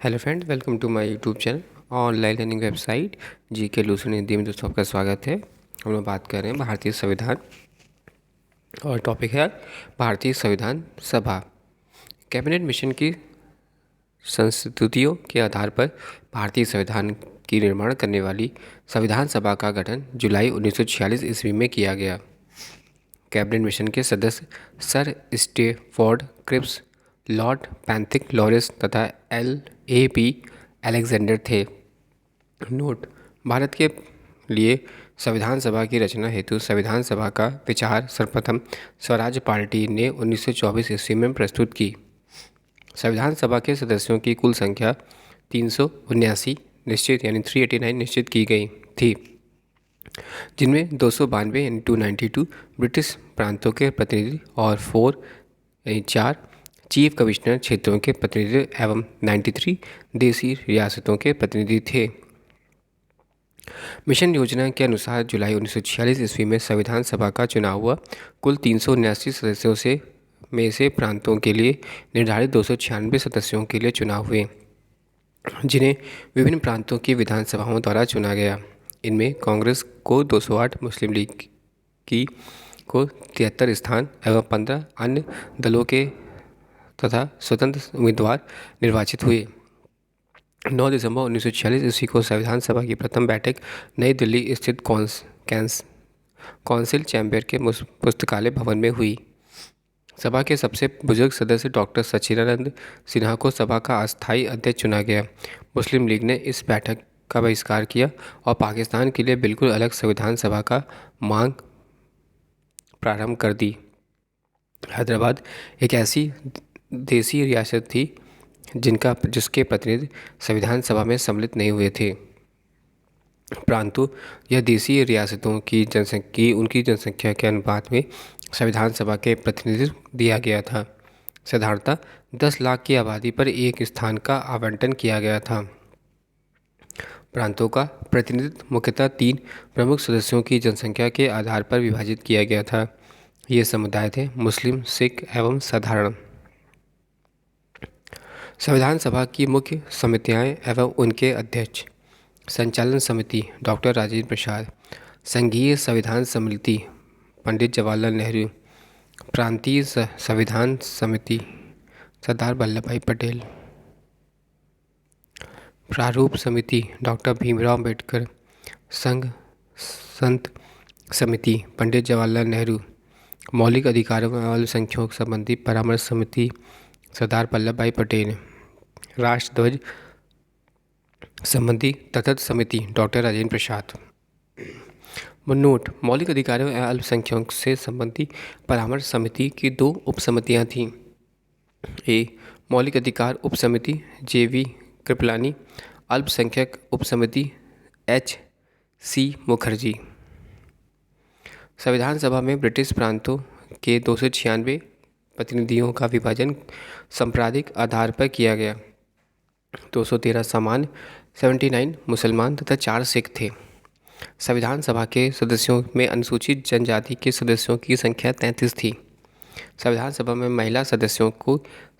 Hello friend, welcome to my YouTube channel online learning website G K lesson Hindi में। दोस्तों आपका स्वागत है। हम लोग बात कर रहे हैं भारतीय संविधान और टॉपिक है भारतीय संविधान सभा। कैबिनेट मिशन की संस्तुतियों के आधार पर भारतीय संविधान की निर्माण करने वाली संविधान सभा का गठन जुलाई 1946 ईस्वी में किया गया। कैबिनेट मिशन के सदस्य sir Stafford Cripps, lord Pethick Lawrence तथा L.A.P. अलेक्जेंडर थे। नोट: भारत के लिए संविधान सभा की रचना हेतु संविधान सभा का विचार सर्वप्रथम स्वराज पार्टी ने 1924 ईस्वी में प्रस्तुत की। संविधान सभा के सदस्यों की कुल संख्या 379 निश्चित यानी 389 निश्चित की गई थी, जिनमें 292 यानी 292 ब्रिटिश प्रांतों के प्रतिनिधि और 4 चीफ कमिश्नर क्षेत्रों के प्रतिनिधि एवं 93 देसी रियासतों के प्रतिनिधि थे। मिशन योजना के अनुसार जुलाई 1946 ईस्वी में संविधान सभा का चुनाव हुआ। कुल 379 सदस्यों से प्रांतों के लिए निर्धारित 296 सदस्यों के लिए चुनाव हुए, जिन्हें विभिन्न प्रांतों की विधानसभाओं द्वारा चुना गया। इनमें कांग्रेस को 208, मुस्लिम लीग को 73 स्थान एवं 15 अन्य दलों के तथा स्वतंत्र उम्मीदवार निर्वाचित हुए। 9 दिसंबर 1946 ईस्वी को संविधान सभा की प्रथम बैठक नई दिल्ली स्थित कौंसिल चैम्बर के पुस्तकालय भवन में हुई। सभा के सबसे बुजुर्ग सदस्य डॉक्टर सच्चिदानंद सिन्हा को सभा का अस्थायी अध्यक्ष चुना गया। मुस्लिम लीग ने इस बैठक का बहिष्कार किया और पाकिस्तान के लिए बिल्कुल अलग संविधान सभा का मांग प्रारंभ कर दी। हैदराबाद एक ऐसी देसी रियासत थी जिसके प्रतिनिधि संविधान सभा में सम्मिलित नहीं हुए थे, परंतु यह देसी रियासतों की उनकी जनसंख्या के अनुपात में संविधान सभा के प्रतिनिधित्व दिया गया था। साधारणतः 10 लाख की आबादी पर एक स्थान का आवंटन किया गया था। प्रांतों का प्रतिनिधित्व मुख्यतः 3 प्रमुख सदस्यों की जनसंख्या के आधार पर विभाजित किया गया था। ये समुदाय थे मुस्लिम, सिख एवं साधारण। संविधान सभा की मुख्य समितियां एवं उनके अध्यक्ष: संचालन समिति डॉक्टर राजेंद्र प्रसाद, संघीय संविधान समिति पंडित जवाहरलाल नेहरू, प्रांतीय संविधान समिति सरदार वल्लभ भाई पटेल, प्रारूप समिति डॉक्टर भीमराव अम्बेडकर, संघ संत समिति पंडित जवाहरलाल नेहरू, मौलिक अधिकारों एवं अल्पसंख्यकों संबंधी परामर्श समिति सरदार वल्लभ भाई पटेल, राष्ट्रध्वज संबंधी तथाकथित समिति डॉक्टर राजेंद्र प्रसाद। नोट: मौलिक अधिकारों एवं अल्पसंख्यकों से संबंधी परामर्श समिति की 2 उपसमितियां थीं। ए मौलिक अधिकार उपसमिति JV कृपलानी, अल्पसंख्यक उपसमिति HC मुखर्जी। संविधान सभा में ब्रिटिश प्रांतों के 296 प्रतिनिधियों का विभाजन सांप्रदायिक आधार पर किया गया। 213 सामान्य, 79 मुसलमान तथा 4 सिख थे। संविधान सभा के सदस्यों में अनुसूचित जनजाति के सदस्यों की संख्या 33 थी। संविधान सभा में महिला सदस्यों की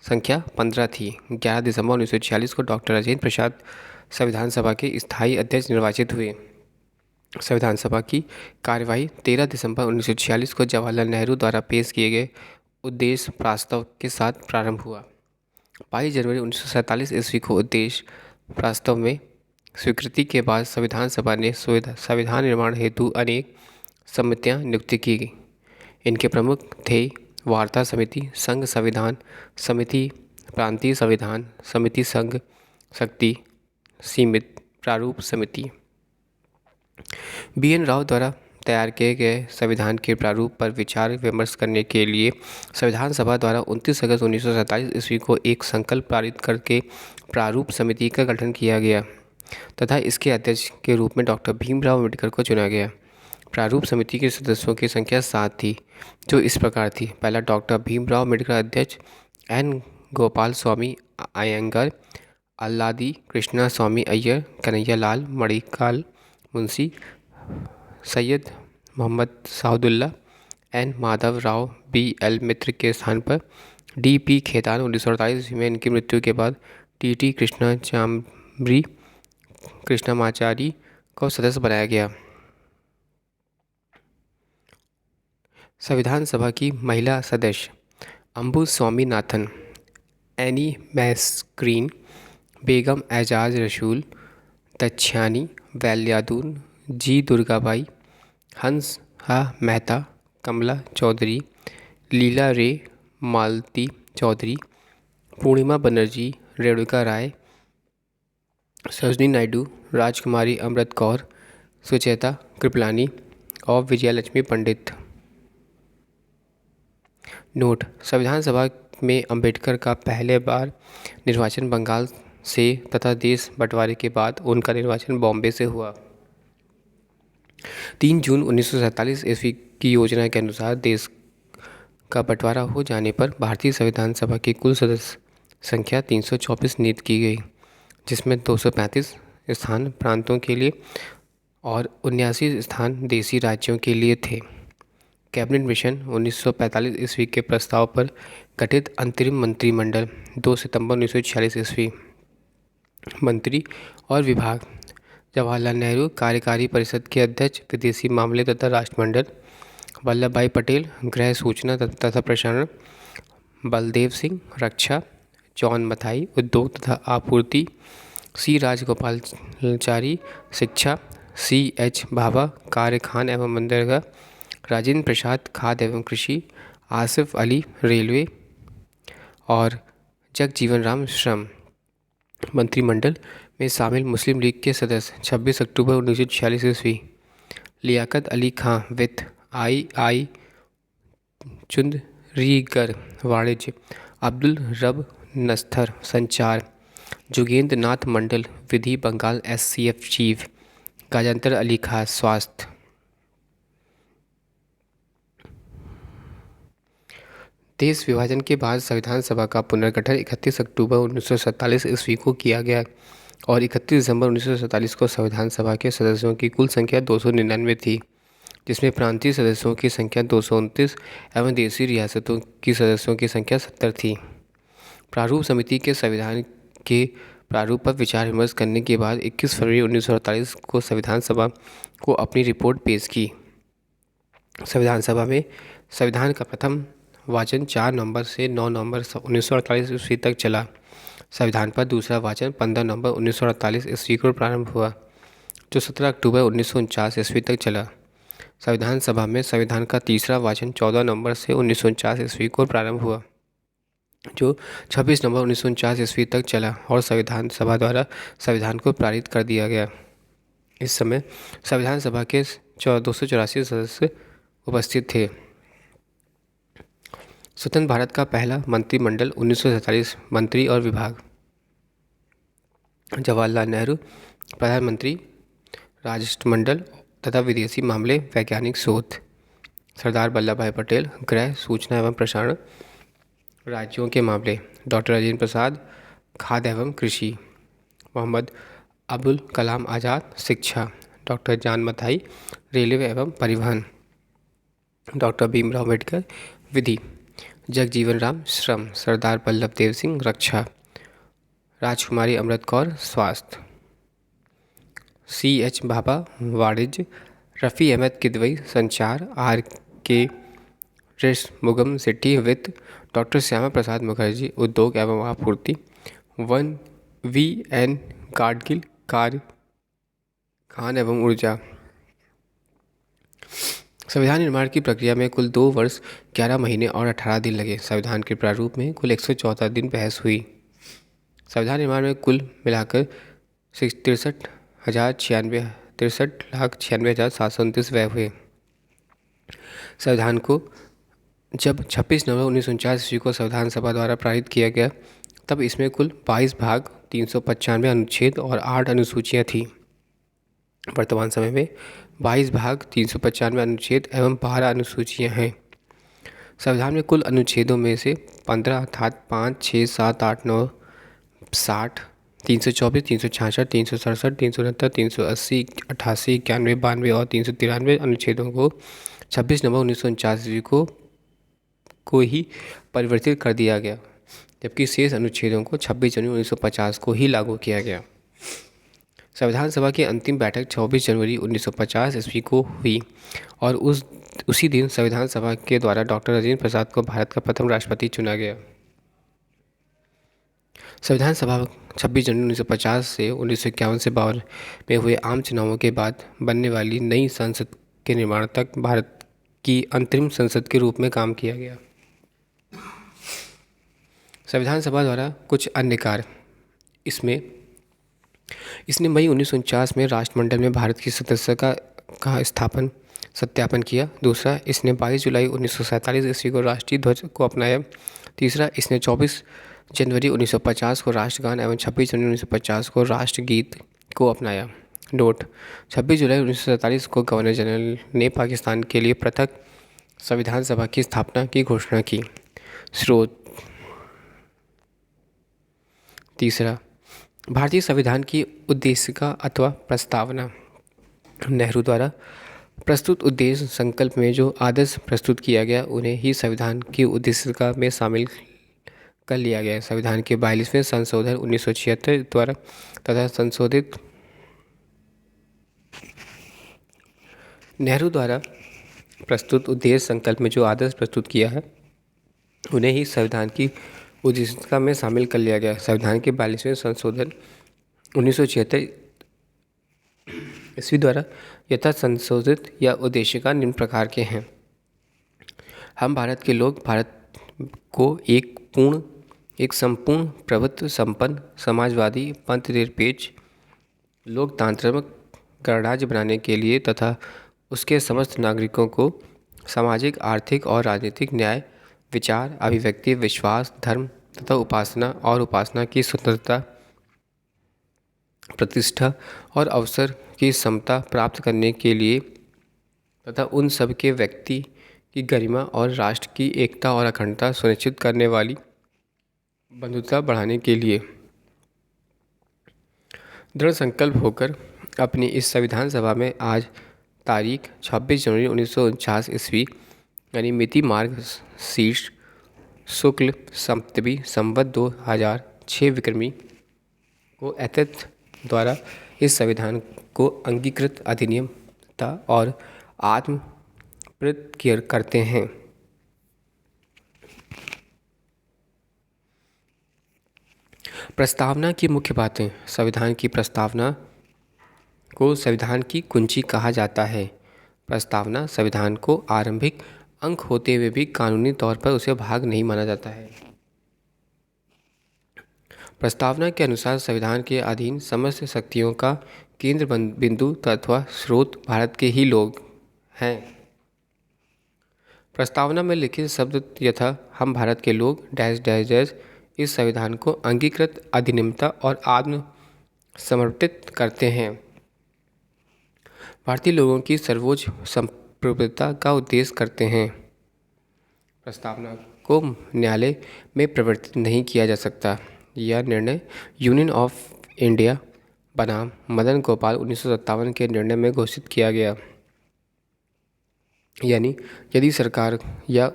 संख्या 15 थी। 11 दिसंबर 1946 को डॉक्टर राजेंद्र प्रसाद संविधान सभा के स्थायी अध्यक्ष निर्वाचित हुए। संविधान सभा की कार्यवाही 13 दिसंबर 1946 को जवाहरलाल नेहरू द्वारा पेश किए गए उद्देश्य प्रस्ताव के साथ प्रारंभ हुआ। 22 जनवरी 1947 ईस्वी को उद्देश्य प्रस्ताव में स्वीकृति के बाद संविधान सभा ने संविधान निर्माण हेतु अनेक समितियां नियुक्त की गई। इनके प्रमुख थे वार्ता समिति, संघ संविधान समिति, प्रांतीय संविधान समिति, संघ शक्ति सीमित प्रारूप समिति। BN राव द्वारा तैयार किए गए संविधान के प्रारूप पर विचार विमर्श करने के लिए संविधान सभा द्वारा 29 अगस्त 1947 ईस्वी को एक संकल्प पारित करके प्रारूप समिति का गठन किया गया तथा इसके अध्यक्ष के रूप में डॉक्टर भीमराव अम्बेडकर को चुना गया। प्रारूप समिति के सदस्यों की संख्या 7 थी, जो इस प्रकार थी: पहला, डॉक्टर भीमराव अम्बेडकर अध्यक्ष, N. गोपाल स्वामी अयंगर, अल्लादी कृष्णा स्वामी Iyer, Kanhaiya Lal मणिकाल Munshi, Syed Mohammad साउदुल्ला, N. Madhav Rao, B. L. मित्र के स्थान पर D. P. खेतान। 1948 में इनकी मृत्यु के बाद टी कृष्णमाचारी को सदस्य बनाया गया। संविधान सभा की महिला सदस्य अंबु स्वामीनाथन, एनी मैस्क्रीन, बेगम एजाज रसूल, दक्षानी वैल्यादून, जी दुर्गाबाई, हंस मेहता, कमला चौधरी, लीला रे मालती चौधरी, पूर्णिमा बनर्जी, रेणुका राय, सरोजिनी नायडू, राजकुमारी अमृत कौर, सुचेता कृपलानी और विजयलक्ष्मी पंडित। नोट: संविधान सभा में अंबेडकर का पहले बार निर्वाचन बंगाल से तथा देश बंटवारे के बाद उनका निर्वाचन बॉम्बे से हुआ। 3 जून 1947 ईस्वी की योजना के अनुसार देश का बंटवारा हो जाने पर भारतीय संविधान सभा की कुल सदस्य संख्या 324 नियुक्त की गई, जिसमें 235 स्थान प्रांतों के लिए और 79 स्थान देशी राज्यों के लिए थे। कैबिनेट मिशन 1945 ईस्वी के प्रस्ताव पर गठित अंतरिम मंत्रिमंडल 2 सितंबर 1946 ईस्वी। मंत्री और विभाग: जवाहरलाल नेहरू कार्यकारी परिषद के अध्यक्ष, विदेशी मामले तथा राष्ट्रमंडल। वल्लभ भाई पटेल, गृह, सूचना तथा प्रसारण। बलदेव सिंह, रक्षा। जॉन मथाई, उद्योग तथा आपूर्ति। सी राजगोपालाचारी, शिक्षा। सी एच भाभा, कार्य, खान एवं बंदरगाह। राजेंद्र प्रसाद, खाद्य एवं कृषि। आसिफ अली, रेलवे। और जगजीवन राम, श्रम। मंत्रिमंडल में शामिल मुस्लिम लीग के सदस्य 26 अक्टूबर 1946 ईस्वी। लियाकत अली खां, वित्त। आई चुंदरीगर, वाणिज्य। अब्दुल रब नस्थर, संचार। जोगेंद्र नाथ मंडल, विधि, बंगाल SCF चीफ। गाजंतर अली खां, स्वास्थ्य। देश विभाजन के बाद संविधान सभा का पुनर्गठन 31 अक्टूबर 1947 ईस्वी को किया गया और 31 दिसंबर 1947 को संविधान सभा के सदस्यों की कुल संख्या 299 थी, जिसमें प्रांतीय सदस्यों की संख्या 229 एवं देशी रियासतों की सदस्यों की संख्या 70 थी। प्रारूप समिति के संविधान के प्रारूप पर विचार विमर्श करने के बाद 21 फरवरी 1948 को संविधान सभा को अपनी रिपोर्ट पेश की। संविधान सभा में संविधान का प्रथम वाचन 4 नवंबर से 9 नवंबर 1948 ईस्वी तक चला। संविधान पर दूसरा वाचन 15 नवंबर 1948 ईस्वी को प्रारंभ हुआ, जो 17 अक्टूबर 1949 ईस्वी तक चला। संविधान सभा में संविधान का तीसरा वाचन 14 नवंबर से 1949 ईस्वी को प्रारंभ हुआ, जो 26 नवंबर 1949 ईस्वी तक चला और संविधान सभा द्वारा संविधान को पारित कर दिया गया। इस समय संविधान सभा के 284 सदस्य उपस्थित थे। स्वतंत्र भारत का पहला मंत्रिमंडल 1947। मंत्री और विभाग: जवाहरलाल नेहरू, प्रधानमंत्री, राष्ट्रमंडल तथा विदेशी मामले, वैज्ञानिक शोध। सरदार वल्लभ भाई पटेल, गृह, सूचना एवं प्रसारण, राज्यों के मामले। डॉक्टर राजेंद्र प्रसाद, खाद्य एवं कृषि। मोहम्मद अबुल कलाम आज़ाद, शिक्षा। डॉक्टर जॉन मथाई, रेलवे एवं परिवहन। डॉक्टर भीमराव अम्बेडकर, विधि। जगजीवन राम, श्रम। सरदार वल्लभ देव सिंह, रक्षा। राजकुमारी अमृत कौर, स्वास्थ्य। CH भाभा, वाणिज्य। रफ़ी अहमद किदवई, संचार। RK मुगम सेठी, वित्त। डॉक्टर श्यामा प्रसाद मुखर्जी, उद्योग एवं आपूर्ति। VN गाडगिल, कार्य, खान एवं ऊर्जा। संविधान निर्माण की प्रक्रिया में कुल 2 वर्ष 11 महीने और 18 दिन लगे। संविधान के प्रारूप में कुल 114 दिन बहस हुई। संविधान निर्माण में कुल मिलाकर 63,96,729 व्यय हुए। संविधान को जब 26 नवंबर 1949 ईस्वी को संविधान सभा द्वारा पारित किया गया, तब इसमें कुल 22 भाग, 395 अनुच्छेद और 8 अनुसूचियाँ थीं। वर्तमान समय में 22 भाग, 395 अनुच्छेद एवं 12 अनुसूचियाँ हैं। संविधान में कुल अनुच्छेदों में से 15 अर्थात 5, 6, 7, 8, 9, 60, 324, 366, 367, 369, 380, 88, 91, 92 और 393 अनुच्छेदों को 26 नवंबर 1949 ईस्वी को ही परिवर्तित कर दिया गया। जबकि शेष अनुच्छेदों को 26 जनवरी 1950 को ही लागू किया गया। संविधान सभा की अंतिम बैठक 24 जनवरी 1950 ईस्वी को हुई और उसी दिन संविधान सभा के द्वारा डॉक्टर राजेंद्र प्रसाद को भारत का प्रथम राष्ट्रपति चुना गया। संविधान सभा 26 जनवरी 1950 से 1951 से 52 में हुए आम चुनावों के बाद बनने वाली नई संसद के निर्माण तक भारत की अंतरिम संसद के रूप में काम किया गया। संविधान सभा द्वारा कुछ अन्य कार्य इसने मई 1949 में राष्ट्रमंडल में भारत की सदस्यता का सत्यापन किया। दूसरा, इसने 22 जुलाई 1947 ईस्वी को राष्ट्रीय ध्वज को अपनाया। तीसरा, इसने 24 जनवरी 1950 को राष्ट्रगान एवं 26 जनवरी 1950 को राष्ट्रगीत को अपनाया। नोट: 26 जुलाई 1947 को गवर्नर जनरल ने पाकिस्तान के लिए पृथक संविधान सभा की स्थापना की घोषणा की। स्रोत: तीसरा, भारतीय संविधान की उद्देशिका अथवा प्रस्तावना। नेहरू द्वारा प्रस्तुत उद्देश्य संकल्प में जो आदर्श प्रस्तुत किया गया उन्हें ही संविधान की उद्देशिका में शामिल कर लिया गया। संविधान के 42वें संशोधन 1976 द्वारा तथा संशोधित नेहरू द्वारा प्रस्तुत उद्देश्य संकल्प में जो आदर्श प्रस्तुत किया है उन्हें ही संविधान की उद्देशिका में शामिल कर लिया गया। संविधान के 42वें संशोधन 1976 ईस्वी द्वारा यथा संशोधित या उद्देशिका निम्न प्रकार के हैं। हम भारत के लोग भारत को एक संपूर्ण प्रभुत्व संपन्न समाजवादी पंथनिरपेक्ष लोकतांत्रिक गणराज्य बनाने के लिए तथा उसके समस्त नागरिकों को सामाजिक, आर्थिक और राजनीतिक न्याय, विचार, अभिव्यक्ति, विश्वास, धर्म तथा उपासना की स्वतंत्रता, प्रतिष्ठा और अवसर की समता प्राप्त करने के लिए तथा उन सब के व्यक्ति की गरिमा और राष्ट्र की एकता और अखंडता सुनिश्चित करने वाली बंधुता बढ़ाने के लिए दृढ़ संकल्प होकर अपनी इस संविधान सभा में आज तारीख 26 जनवरी 1949 ईस्वी यानी मिति मार्ग शीर्ष शुक्ल सप्तमी संवत 2006 विक्रमी को अत्यंत द्वारा इस संविधान को अंगीकृत अधिनियमता और आत्मप्रत करते हैं। प्रस्तावना की मुख्य बातें। संविधान की प्रस्तावना को संविधान की कुंजी कहा जाता है। प्रस्तावना संविधान को आरंभिक अंक होते हुए भी कानूनी तौर पर उसे भाग नहीं माना जाता है। प्रस्तावना के अनुसार संविधान के अधीन समस्त शक्तियों का केंद्र बिंदु अथवा स्रोत भारत के ही लोग हैं। प्रस्तावना में लिखित शब्द यथा हम भारत के लोग डैश डैश डैश इस संविधान को अंगीकृत अधिनियमता और आत्म समर्पित करते हैं। भारतीय लोगों की सर्वोच्च संप्रभुता का उद्देश्य करते हैं। प्रस्तावना को न्यायालय में प्रवर्तित नहीं किया जा सकता। यह निर्णय यूनियन ऑफ इंडिया बनाम मदन गोपाल 1957 के निर्णय में घोषित किया गया। यानी यदि सरकार या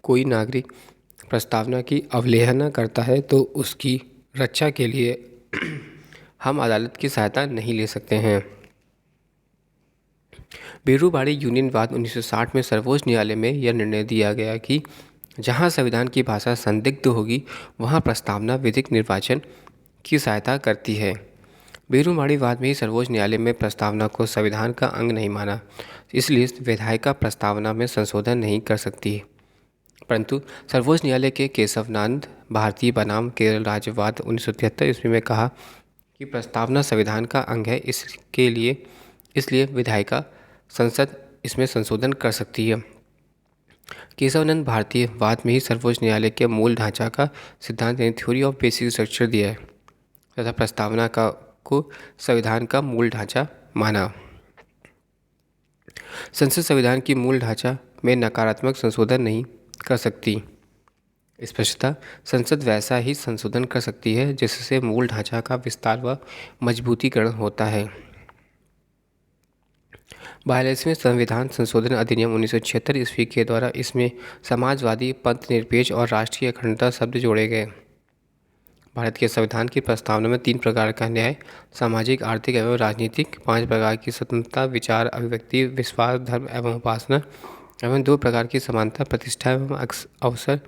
कोई नागरिक प्रस्तावना की अवहेलना करता है तो उसकी रक्षा के लिए हम अदालत की सहायता नहीं ले सकते हैं। बीरूबाड़ी यूनियनवाद 1960 में सर्वोच्च न्यायालय में यह निर्णय दिया गया कि जहां संविधान की भाषा संदिग्ध होगी वहां प्रस्तावना विधिक निर्वाचन की सहायता करती है। बीरूबाड़ीवाद में ही सर्वोच्च न्यायालय में प्रस्तावना को संविधान का अंग नहीं माना, इसलिए विधायिका प्रस्तावना में संशोधन नहीं कर सकती। परंतु सर्वोच्च न्यायालय के केशवानंद भारती बनाम केरल राज्यवाद 1973 ईस्वी में कहा कि प्रस्तावना संविधान का अंग है, इसलिए विधायिका संसद इसमें संशोधन कर सकती है। केशवानंद भारतीय वाद में ही सर्वोच्च न्यायालय के मूल ढांचा का सिद्धांत यानी थ्योरी ऑफ बेसिक स्ट्रक्चर दिया है तथा प्रस्तावना को संविधान का मूल ढांचा माना। संसद संविधान की मूल ढांचा में नकारात्मक संशोधन नहीं कर सकती। स्पष्टतः संसद वैसा ही संशोधन कर सकती है जिससे मूल ढांचा का विस्तार व मजबूतीकरण होता है। 42वें संविधान संशोधन अधिनियम 1976 ईस्वी के द्वारा इसमें समाजवादी, पंथ निरपेक्ष और राष्ट्रीय अखंडता शब्द जोड़े गए। भारत के संविधान की प्रस्तावना में 3 प्रकार का न्याय, सामाजिक, आर्थिक एवं राजनीतिक, 5 प्रकार की स्वतंत्रता, विचार, अभिव्यक्ति, विश्वास, धर्म एवं उपासना एवं 2 प्रकार की समानता, प्रतिष्ठा एवं अवसर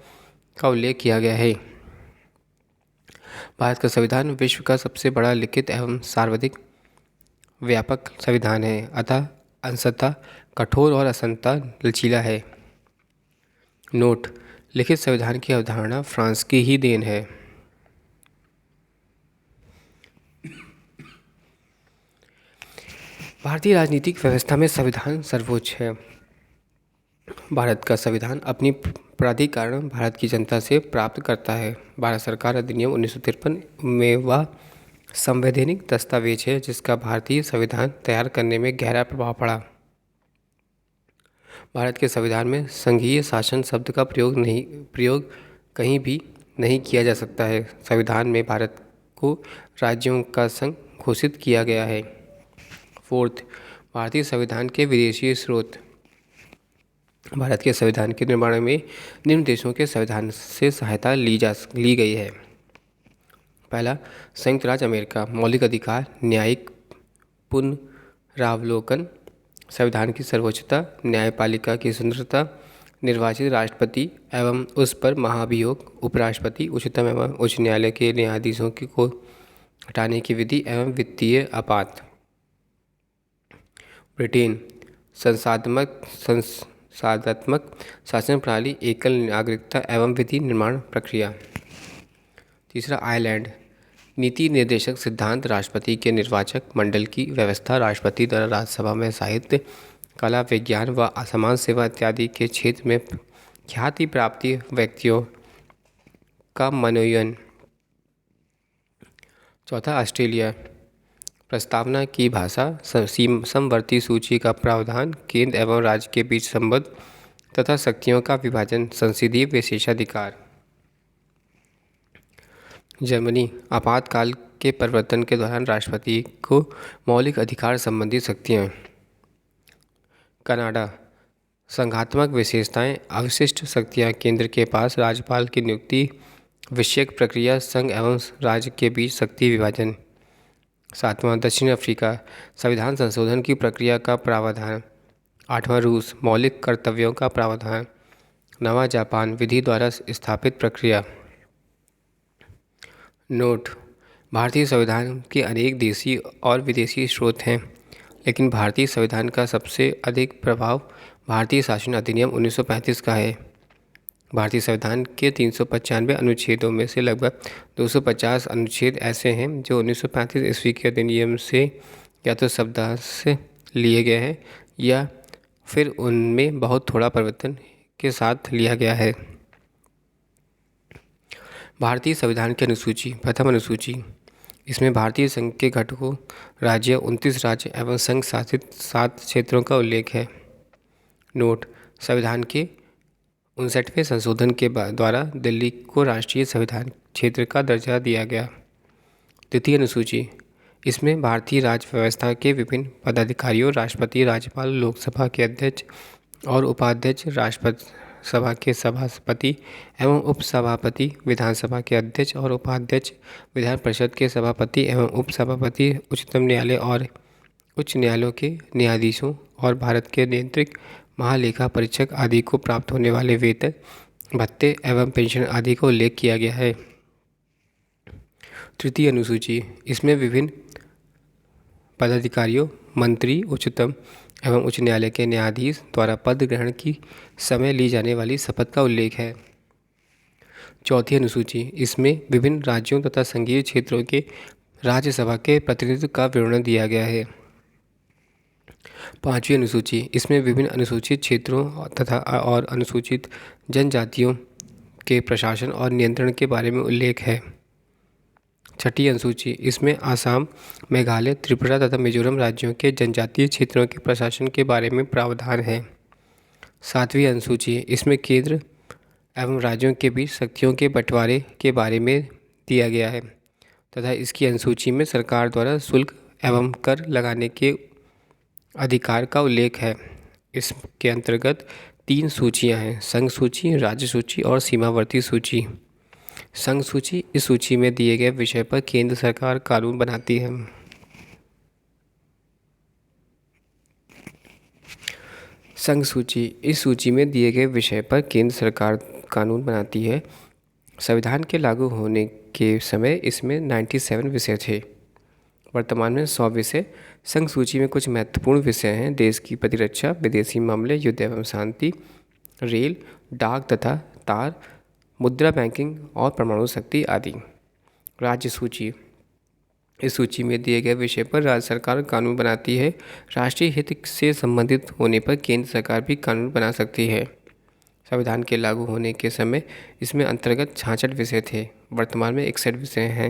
का उल्लेख किया गया है। भारत का संविधान विश्व का सबसे बड़ा लिखित एवं सर्वाधिक व्यापक संविधान है, अतः अंशतः कठोर और अंशतः लचीला है। नोट: लिखित संविधान की अवधारणा फ्रांस की ही देन है। भारतीय राजनीतिक व्यवस्था में संविधान सर्वोच्च है। भारत का संविधान अपनी प्राधिकरण भारत की जनता से प्राप्त करता है। भारत सरकार अधिनियम 1953 में वह संवैधानिक दस्तावेज है जिसका भारतीय संविधान तैयार करने में गहरा प्रभाव पड़ा। भारत के संविधान में संघीय शासन शब्द का प्रयोग कहीं भी नहीं किया जा सकता है। संविधान में भारत को राज्यों का संघ घोषित किया गया है। फोर्थ, भारतीय संविधान के विदेशी स्रोत। भारत के संविधान के निर्माण में निम्न देशों के संविधान से सहायता ली गई है। पहला, संयुक्त राज्य अमेरिका। मौलिक अधिकार, न्यायिक पुनरावलोकन, संविधान की सर्वोच्चता, न्यायपालिका की स्वतंत्रता, निर्वाचित राष्ट्रपति एवं उस पर महाभियोग, उपराष्ट्रपति, उच्चतम एवं उच्च न्यायालय के न्यायाधीशों को हटाने की विधि एवं वित्तीय आपात। ब्रिटेन, संसाधात्मक शासन प्रणाली, एकल नागरिकता एवं विधि निर्माण प्रक्रिया। तीसरा, आयरलैंड, नीति निर्देशक सिद्धांत, राष्ट्रपति के निर्वाचक मंडल की व्यवस्था, राष्ट्रपति द्वारा राज्यसभा में साहित्य, कला, विज्ञान व समाज सेवा इत्यादि के क्षेत्र में ख्याति प्राप्त व्यक्तियों का मनोनयन। चौथा, ऑस्ट्रेलिया, प्रस्तावना की भाषा, समवर्ती सूची का प्रावधान, केंद्र एवं राज्य के बीच संबंध तथा शक्तियों का विभाजन, संसदीय विशेषाधिकार। जर्मनी, आपातकाल के प्रवर्तन के दौरान राष्ट्रपति को मौलिक अधिकार संबंधी शक्तियाँ। कनाडा, संघात्मक विशेषताएं, अवशिष्ट शक्तियाँ, केंद्र के पास राज्यपाल की नियुक्ति विषयक प्रक्रिया, संघ एवं राज्य के बीच शक्ति विभाजन। सातवां, दक्षिण अफ्रीका, संविधान संशोधन की प्रक्रिया का प्रावधान। आठवां, रूस, मौलिक कर्तव्यों का प्रावधान। नवा, जापान, विधि द्वारा स्थापित प्रक्रिया। नोट: भारतीय संविधान के अनेक देशी और विदेशी स्रोत हैं, लेकिन भारतीय संविधान का सबसे अधिक प्रभाव भारतीय शासन अधिनियम 1935 का है। भारतीय संविधान के 395 अनुच्छेदों में से लगभग 250 अनुच्छेद ऐसे हैं जो 1935 ईस्वी के अधिनियम से या तो शब्दांश से लिए गए हैं या फिर उनमें बहुत थोड़ा परिवर्तन के साथ लिया गया है। भारतीय संविधान की अनुसूची। प्रथम अनुसूची, इसमें भारतीय संघ के घटकों, राज्य, 29 राज्य एवं संघ शासित 7 क्षेत्रों का उल्लेख है। नोट: संविधान के 59वें संशोधन के द्वारा दिल्ली को राष्ट्रीय संविधान क्षेत्र का दर्जा दिया गया। द्वितीय अनुसूची, इसमें भारतीय राज्य व्यवस्था के विभिन्न पदाधिकारियों, राष्ट्रपति, राज्यपाल, लोकसभा के अध्यक्ष और उपाध्यक्ष, राष्ट्रपति सभा के सभापति एवं उपसभापति, विधानसभा के अध्यक्ष और उपाध्यक्ष, विधान परिषद के सभापति एवं उपसभापति, उच्चतम न्यायालय और उच्च न्यायालयों के न्यायाधीशों और भारत के नियंत्रक, महालेखा परीक्षक आदि को प्राप्त होने वाले वेतन, भत्ते एवं पेंशन आदि का उल्लेख किया गया है। तृतीय अनुसूची, इसमें विभिन्न पदाधिकारियों, मंत्री, उच्चतम एवं उच्च न्यायालय के न्यायाधीश द्वारा पद ग्रहण की समय ली जाने वाली शपथ का उल्लेख है। चौथी अनुसूची, इसमें विभिन्न राज्यों तथा संघीय क्षेत्रों के राज्यसभा के प्रतिनिधित्व का विवरण दिया गया है। पांचवी अनुसूची, इसमें विभिन्न अनुसूचित क्षेत्रों तथा और अनुसूचित जनजातियों के प्रशासन और नियंत्रण के बारे में उल्लेख है। छठी अनुसूची, इसमें आसाम, मेघालय, त्रिपुरा तथा मिजोरम राज्यों के जनजातीय क्षेत्रों के प्रशासन के बारे में प्रावधान है। सातवीं अनुसूची, इसमें केंद्र एवं राज्यों के बीच शक्तियों के बंटवारे के बारे में दिया गया है तथा इसकी अनुसूची में सरकार द्वारा शुल्क एवं कर लगाने के अधिकार का उल्लेख है। इसके अंतर्गत 3 सूचियां हैं: संघ सूची, राज्य सूची और सीमावर्ती सूची। संघ सूची, इस सूची में दिए गए विषय पर केंद्र सरकार कानून बनाती है। संघ सूची, इस सूची में दिए गए विषय पर केंद्र सरकार कानून बनाती है। संविधान के लागू होने के समय इसमें 97 विषय थे। वर्तमान में 100 विषय। संघ सूची में कुछ महत्वपूर्ण विषय हैं: देश की प्रतिरक्षा, विदेशी मामले, युद्ध एवं शांति, रेल, डाक तथा तार, मुद्रा बैंकिंग और परमाणु शक्ति आदि। राज्य सूची, इस सूची में दिए गए विषय पर राज्य सरकार कानून बनाती है। राष्ट्रीय हित से संबंधित होने पर केंद्र सरकार भी कानून बना सकती है। संविधान के लागू होने के समय इसमें अंतर्गत 66 विषय थे। वर्तमान में 61 विषय हैं।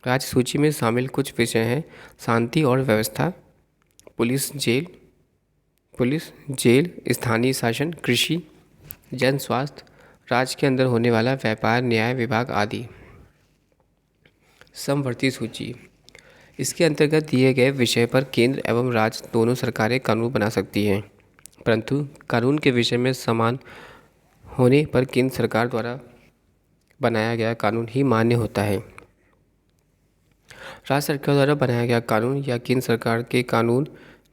राज्य सूची में शामिल कुछ विषय हैं: शांति और व्यवस्था, पुलिस जेल, स्थानीय शासन, कृषि, जन स्वास्थ्य, राज्य के अंदर होने वाला व्यापार, न्याय विभाग आदि। समवर्ती सूची, इसके अंतर्गत दिए गए विषय पर केंद्र एवं राज्य दोनों सरकारें कानून बना सकती हैं, परंतु कानून के विषय में समान होने पर केंद्र सरकार द्वारा बनाया गया कानून ही मान्य होता है। राज्य सरकार द्वारा बनाया गया कानून या केंद्र सरकार के कानून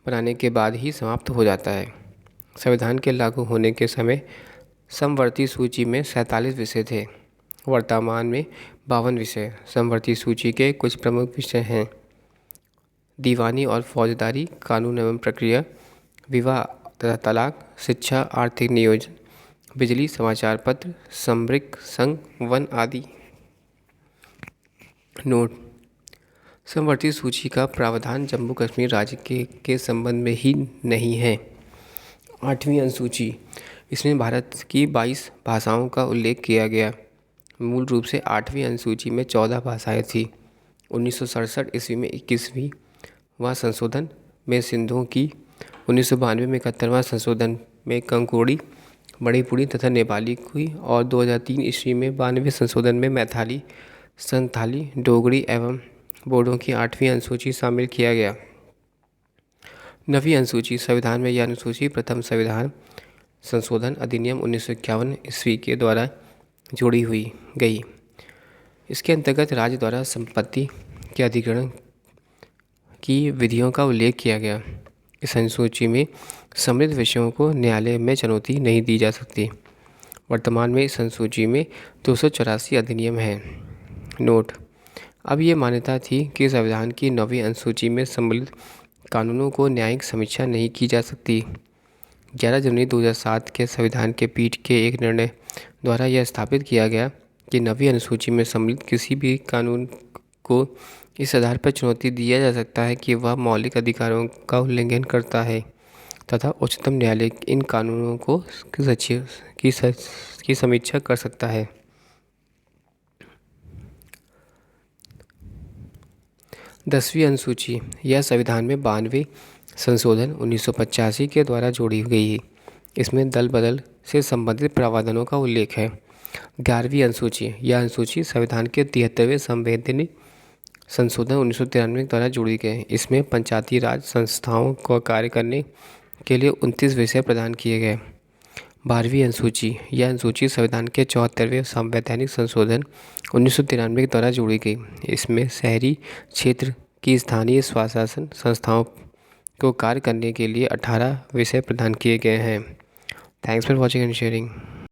बनाने के बाद ही समाप्त हो जाता है। संविधान के लागू होने के समय समवर्ती सूची में 47 विषय थे। वर्तमान में 52 विषय। समवर्ती सूची के कुछ प्रमुख विषय हैं: दीवानी और फौजदारी, कानून एवं प्रक्रिया, विवाह तथा तलाक, शिक्षा, आर्थिक नियोजन, बिजली, समाचार पत्र, समृक संघ, वन आदि। नोट: समवर्ती सूची का प्रावधान जम्मू कश्मीर राज्य के संबंध में ही नहीं है। 8वीं अनुसूची, इसमें भारत की 22 भाषाओं का उल्लेख किया गया। मूल रूप से 8वीं अनुसूची में 14 भाषाएं थी। 1967 ईस्वी में 21वां संशोधन में सिंधों की, 1992 में 71वां संशोधन में कंकोड़ी, मणिपुरी तथा नेपाली की और 2003 ईस्वी में 92वें संशोधन में मैथिली, संथाली, डोगरी एवं बोडो की 8वीं अनुसूची शामिल किया गया। 9वीं अनुसूची, संविधान में यह अनुसूची प्रथम संविधान संशोधन अधिनियम 1951 ईस्वी के द्वारा जोड़ी हुई गई। इसके अंतर्गत राज्य द्वारा संपत्ति के अधिग्रहण की विधियों का उल्लेख किया गया। इस अनुसूची में सम्मिलित विषयों को न्यायालय में चुनौती नहीं दी जा सकती। वर्तमान में इस अनुसूची में 284 अधिनियम हैं। नोट: अब ये मान्यता थी कि संविधान की 9वीं अनुसूची में सम्मिलित कानूनों को न्यायिक समीक्षा नहीं की जा सकती। 11 जनवरी 2007 के संविधान के पीठ के एक निर्णय द्वारा यह स्थापित किया गया कि 9वीं अनुसूची में सम्मिलित किसी भी कानून को इस आधार पर चुनौती दिया जा सकता है कि वह मौलिक अधिकारों का उल्लंघन करता है तथा उच्चतम न्यायालय इन कानूनों को की समीक्षा कर सकता है। 10वीं अनुसूची, यह संविधान में 92वें संशोधन 1985 के द्वारा जोड़ी गई है। इसमें दल बदल से संबंधित प्रावधानों का उल्लेख है। 11वीं अनुसूची, यह अनुसूची संविधान के 73वें संवैधानिक संशोधन 1993 के द्वारा जोड़ी गई। इसमें पंचायती राज संस्थाओं को कार्य करने के लिए 29 विषय प्रदान किए गए। 12वीं अनुसूची, यह अनुसूची संविधान के 74वें संवैधानिक संशोधन 1993 के द्वारा जोड़ी गई। इसमें शहरी क्षेत्र की स्थानीय स्वशासन संस्थाओं को कार्य करने के लिए 18 विषय प्रदान किए गए हैं। Thanks for watching and sharing.